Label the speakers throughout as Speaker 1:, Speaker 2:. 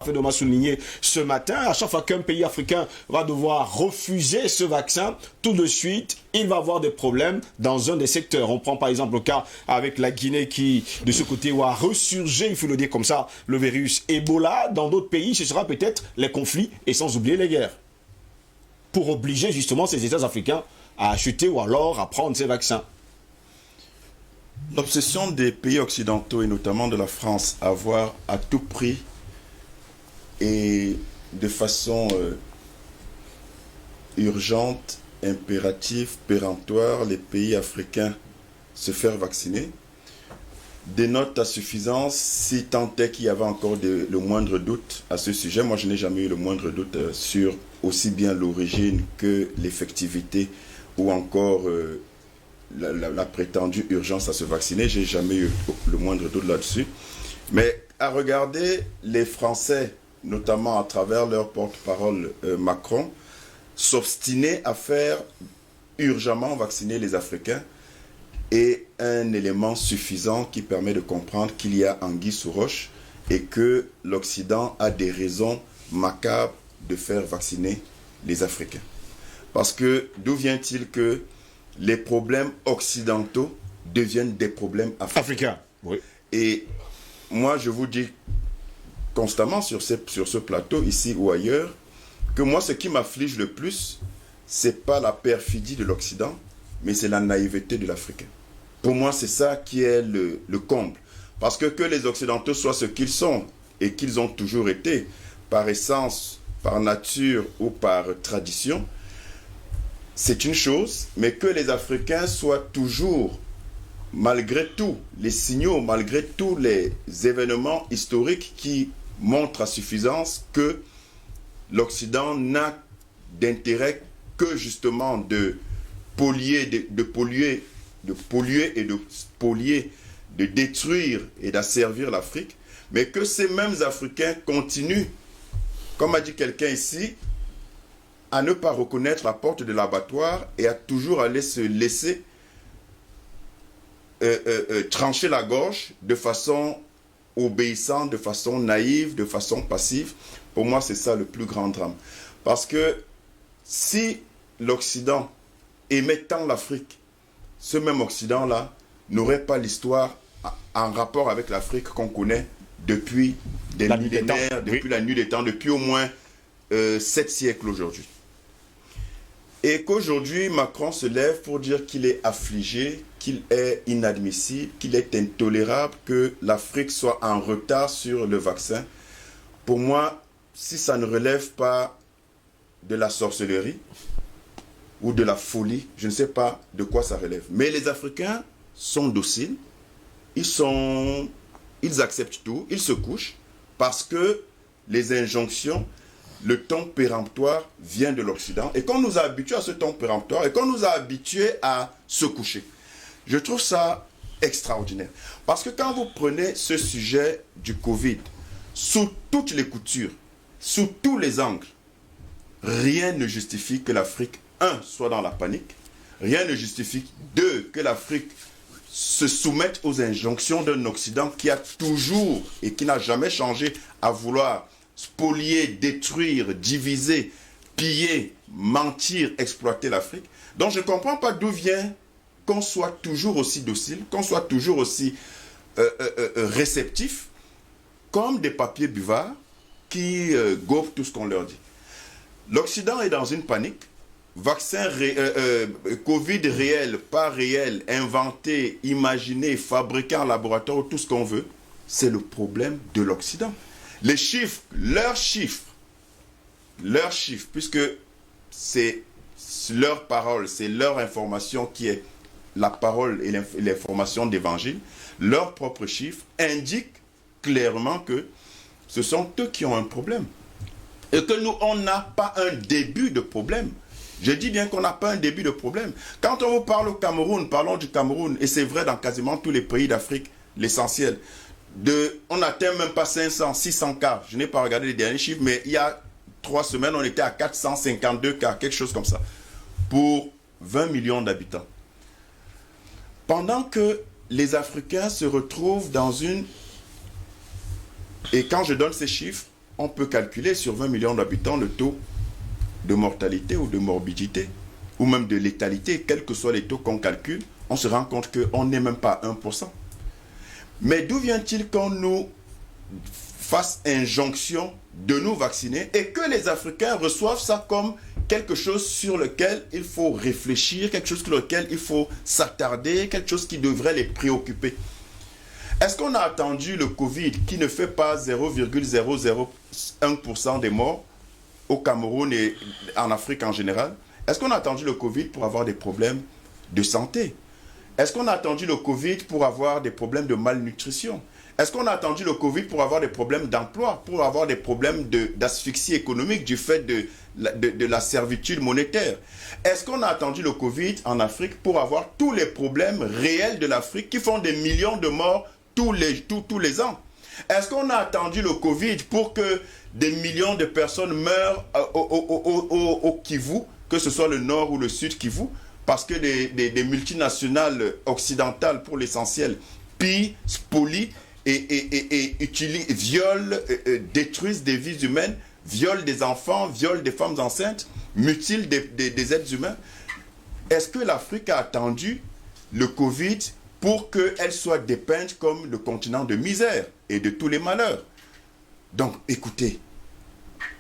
Speaker 1: parfaitement souligné ce matin, à chaque fois qu'un pays africain va devoir refuser ce vaccin, tout de suite, il va avoir des problèmes dans un des secteurs. On prend par exemple le cas avec la Guinée qui, de ce côté, a ressurgé, il faut le dire comme ça, le virus Ebola. Dans d'autres pays, ce sera peut-être les conflits et sans oublier les guerres. Pour obliger justement ces États africains à acheter ou alors à prendre ces vaccins.
Speaker 2: L'obsession des pays occidentaux et notamment de la France à voir à tout prix et de façon urgente, impérative, péremptoire, les pays africains se faire vacciner, dénote à suffisance, si tant est qu'il y avait encore le moindre doute à ce sujet. Moi, je n'ai jamais eu le moindre doute sur aussi bien l'origine que l'effectivité ou encore la prétendue urgence à se vacciner. J'ai jamais eu le moindre doute là-dessus. Mais à regarder les Français, notamment à travers leur porte-parole Macron, s'obstiner à faire urgemment vacciner les Africains est un élément suffisant qui permet de comprendre qu'il y a anguille sous roche et que l'Occident a des raisons macabres de faire vacciner les Africains. Parce que d'où vient-il que les problèmes occidentaux deviennent des problèmes africains?
Speaker 1: Oui.
Speaker 2: Et moi, je vous dis constamment sur ce plateau, ici ou ailleurs, que moi, ce qui m'afflige le plus, c'est pas la perfidie de l'Occident, mais c'est la naïveté de l'Africain. Pour moi, c'est ça qui est le comble. Parce que les Occidentaux soient ce qu'ils sont, et qu'ils ont toujours été, par essence, par nature ou par tradition, c'est une chose, mais que les Africains soient toujours, malgré tout, les signaux, malgré tous les événements historiques qui montrent à suffisance que l'Occident n'a d'intérêt que justement de polluer, de détruire et d'asservir l'Afrique, mais que ces mêmes Africains continuent, comme a dit quelqu'un ici, à ne pas reconnaître la porte de l'abattoir et à toujours aller se laisser trancher la gorge de façon obéissante, de façon naïve, de façon passive. Pour moi, c'est ça le plus grand drame. Parce que si l'Occident aimait tant l'Afrique, ce même Occident-là n'aurait pas l'histoire en rapport avec l'Afrique qu'on connaît depuis des millénaires, depuis la nuit des temps, depuis au moins 7 siècles aujourd'hui. Et qu'aujourd'hui, Macron se lève pour dire qu'il est affligé, qu'il est inadmissible, qu'il est intolérable que l'Afrique soit en retard sur le vaccin. Pour moi, si ça ne relève pas de la sorcellerie ou de la folie, je ne sais pas de quoi ça relève. Mais les Africains sont dociles, ils acceptent tout, ils se couchent parce que les injonctions, le ton péremptoire vient de l'Occident et qu'on nous a habitués à ce ton péremptoire et qu'on nous a habitués à se coucher. Je trouve ça extraordinaire. Parce que quand vous prenez ce sujet du Covid, sous toutes les coutures, sous tous les angles, rien ne justifie que l'Afrique, 1, soit dans la panique, rien ne justifie, 2, que l'Afrique se soumette aux injonctions d'un Occident qui a toujours et qui n'a jamais changé à vouloir spolier, détruire, diviser, piller, mentir, exploiter l'Afrique. Donc je ne comprends pas d'où vient qu'on soit toujours aussi docile, qu'on soit toujours aussi réceptif, comme des papiers buvards qui gobent tout ce qu'on leur dit. L'Occident est dans une panique. Vaccin Covid réel, pas réel, inventé, imaginé, fabriqué en laboratoire, tout ce qu'on veut, c'est le problème de l'Occident. Les chiffres, leurs chiffres, puisque c'est leur parole, c'est leur information qui est la parole et l'information d'évangile, leurs propres chiffres indiquent clairement que ce sont eux qui ont un problème. Et que nous, on n'a pas un début de problème. Je dis bien qu'on n'a pas un début de problème. Quand on vous parle au Cameroun, parlons du Cameroun, et c'est vrai dans quasiment tous les pays d'Afrique, l'essentiel. On n'atteint même pas 500, 600 cas. Je n'ai pas regardé les derniers chiffres, mais il y a 3 semaines, on était à 452 cas, quelque chose comme ça, pour 20 millions d'habitants. Pendant que les Africains se retrouvent dans une... Et quand je donne ces chiffres, on peut calculer sur 20 millions d'habitants le taux de mortalité ou de morbidité, ou même de létalité, quels que soient les taux qu'on calcule, on se rend compte qu'on n'est même pas à 1%. Mais d'où vient-il qu'on nous fasse injonction de nous vacciner et que les Africains reçoivent ça comme quelque chose sur lequel il faut réfléchir, quelque chose sur lequel il faut s'attarder, quelque chose qui devrait les préoccuper? Est-ce qu'on a attendu le Covid qui ne fait pas 0,001% des morts au Cameroun et en Afrique en général? Est-ce qu'on a attendu le Covid pour avoir des problèmes de santé? Est-ce qu'on a attendu le Covid pour avoir des problèmes de malnutrition? Est-ce qu'on a attendu le Covid pour avoir des problèmes d'emploi, pour avoir des problèmes d'asphyxie économique du fait de la servitude monétaire? Est-ce qu'on a attendu le Covid en Afrique pour avoir tous les problèmes réels de l'Afrique qui font des millions de morts tous les ans? Est-ce qu'on a attendu le Covid pour que des millions de personnes meurent au Kivu, que ce soit le nord ou le sud Kivu, parce que des multinationales occidentales, pour l'essentiel, pillent, spolient et violent, détruisent des vies humaines, violent des enfants, violent des femmes enceintes, mutilent des êtres humains? Est-ce que l'Afrique a attendu le Covid pour qu'elle soit dépeinte comme le continent de misère et de tous les malheurs? Donc, écoutez,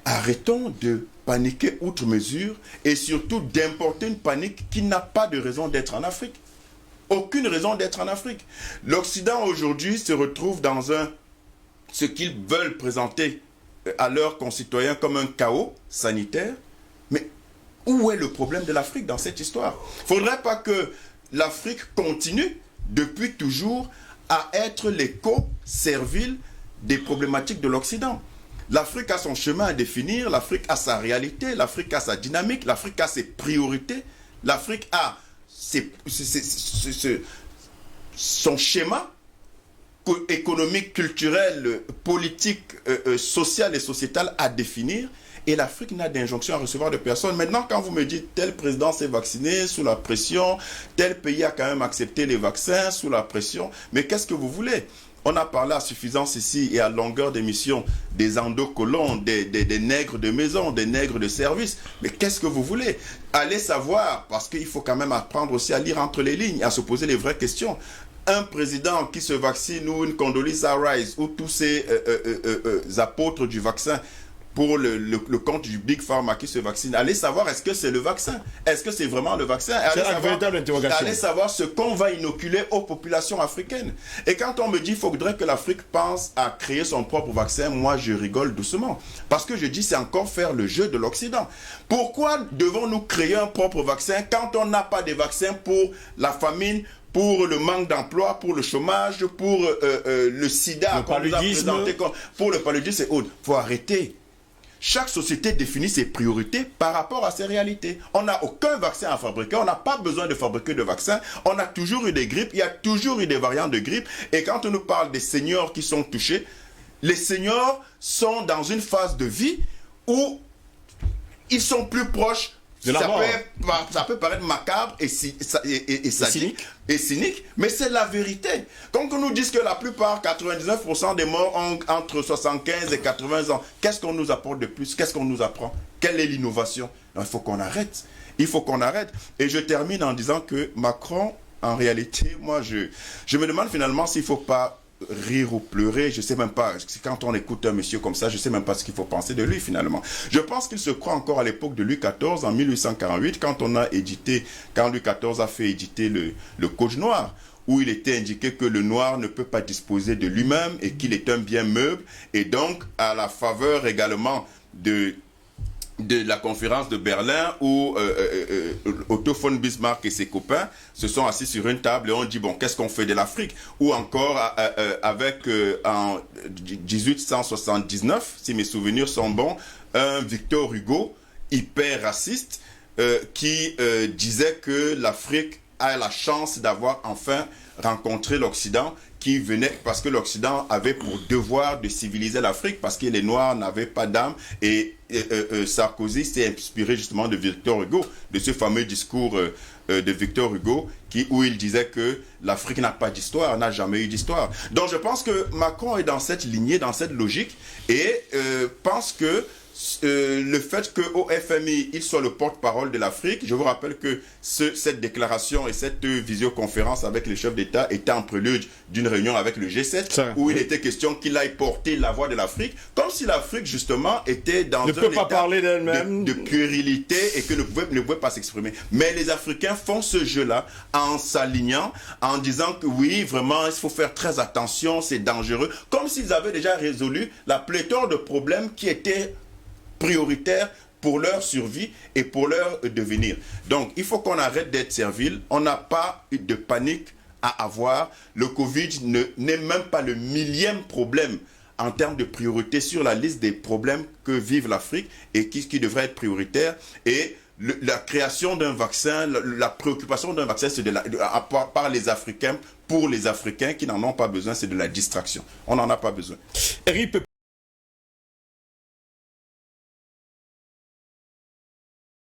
Speaker 2: arrêtons de paniquer outre mesure et surtout d'importer une panique qui n'a pas de raison d'être en Afrique. Aucune raison d'être en Afrique. L'Occident aujourd'hui se retrouve dans ce qu'ils veulent présenter à leurs concitoyens comme un chaos sanitaire. Mais où est le problème de l'Afrique dans cette histoire? Il ne faudrait pas que l'Afrique continue depuis toujours à être l'écho servile des problématiques de l'Occident. L'Afrique a son chemin à définir, l'Afrique a sa réalité, l'Afrique a sa dynamique, l'Afrique a ses priorités, l'Afrique a son schéma économique, culturel, politique, social et sociétal à définir. Et l'Afrique n'a d'injonction à recevoir de personne. Maintenant, quand vous me dites tel président s'est vacciné sous la pression, tel pays a quand même accepté les vaccins sous la pression, mais qu'est-ce que vous voulez? On a parlé à suffisance ici et à longueur d'émission des endocolons, des nègres de maison, des nègres de service. Mais qu'est-ce que vous voulez? Allez savoir, parce qu'il faut quand même apprendre aussi à lire entre les lignes, à se poser les vraies questions. Un président qui se vaccine ou une Condoleezza Rice ou tous ces apôtres du vaccin pour le compte du Big Pharma qui se vaccine, allez savoir est-ce que c'est le vaccin? Est-ce que c'est vraiment le vaccin? Allez savoir ce qu'on va inoculer aux populations africaines. Et quand on me dit qu'il faudrait que l'Afrique pense à créer son propre vaccin, moi je rigole doucement. Parce que je dis c'est encore faire le jeu de l'Occident. Pourquoi devons-nous créer un propre vaccin quand on n'a pas de vaccin pour la famine, pour le manque d'emploi, pour le chômage, pour le sida, pour le paludisme et autres? Il faut arrêter. Chaque société définit ses priorités par rapport à ses réalités. On n'a aucun vaccin à fabriquer, on n'a pas besoin de fabriquer de vaccins. On a toujours eu des grippes, il y a toujours eu des variants de grippe. Et quand on nous parle des seniors qui sont touchés, les seniors sont dans une phase de vie où ils sont plus proches. Ça peut paraître macabre et cynique, mais c'est la vérité. Quand on nous dit que la plupart, 99% des morts ont entre 75 et 80 ans, qu'est-ce qu'on nous apporte de plus? Qu'est-ce qu'on nous apprend? Quelle est l'innovation? Il faut qu'on arrête. Il faut qu'on arrête. Et je termine en disant que Macron, en réalité, moi, je me demande finalement s'il ne faut pas rire ou pleurer, je ne sais même pas, quand on écoute un monsieur comme ça, je ne sais même pas ce qu'il faut penser de lui finalement. Je pense qu'il se croit encore à l'époque de Louis XIV, en 1848, quand Louis XIV a fait éditer le Code noir, où il était indiqué que le noir ne peut pas disposer de lui-même et qu'il est un bien meuble, et donc à la faveur également de la conférence de Berlin où Otto von Bismarck et ses copains se sont assis sur une table et ont dit bon, qu'est-ce qu'on fait de l'Afrique? Ou encore en 1879, si mes souvenirs sont bons, un Victor Hugo hyper raciste qui disait que l'Afrique a la chance d'avoir enfin rencontré l'Occident, qui venait parce que l'Occident avait pour devoir de civiliser l'Afrique parce que les Noirs n'avaient pas d'âme. Et Sarkozy s'est inspiré justement de Victor Hugo, de ce fameux discours de Victor Hugo, où il disait que l'Afrique n'a pas d'histoire, n'a jamais eu d'histoire. Donc je pense que Macron est dans cette lignée, dans cette logique, et pense que le fait qu'au FMI, il soit le porte-parole de l'Afrique, je vous rappelle que cette déclaration et cette visioconférence avec les chefs d'État était en prélude d'une réunion avec le G7, où il était question qu'il aille porter la voix de l'Afrique, comme si l'Afrique, justement, était dans un état de puérilité et que ne pouvait pas s'exprimer. Mais les Africains font ce jeu-là en s'alignant, en disant que oui, vraiment, il faut faire très attention, c'est dangereux, comme s'ils avaient déjà résolu la pléthore de problèmes qui étaient prioritaires pour leur survie et pour leur devenir. Donc, il faut qu'on arrête d'être servile. On n'a pas de panique à avoir. Le Covid n'est même pas le millième problème en termes de priorité sur la liste des problèmes que vive l'Afrique et qui devrait être prioritaire. Et la création d'un vaccin, la préoccupation d'un vaccin, c'est par les Africains, pour les Africains qui n'en ont pas besoin, c'est de la distraction. On n'en a pas besoin.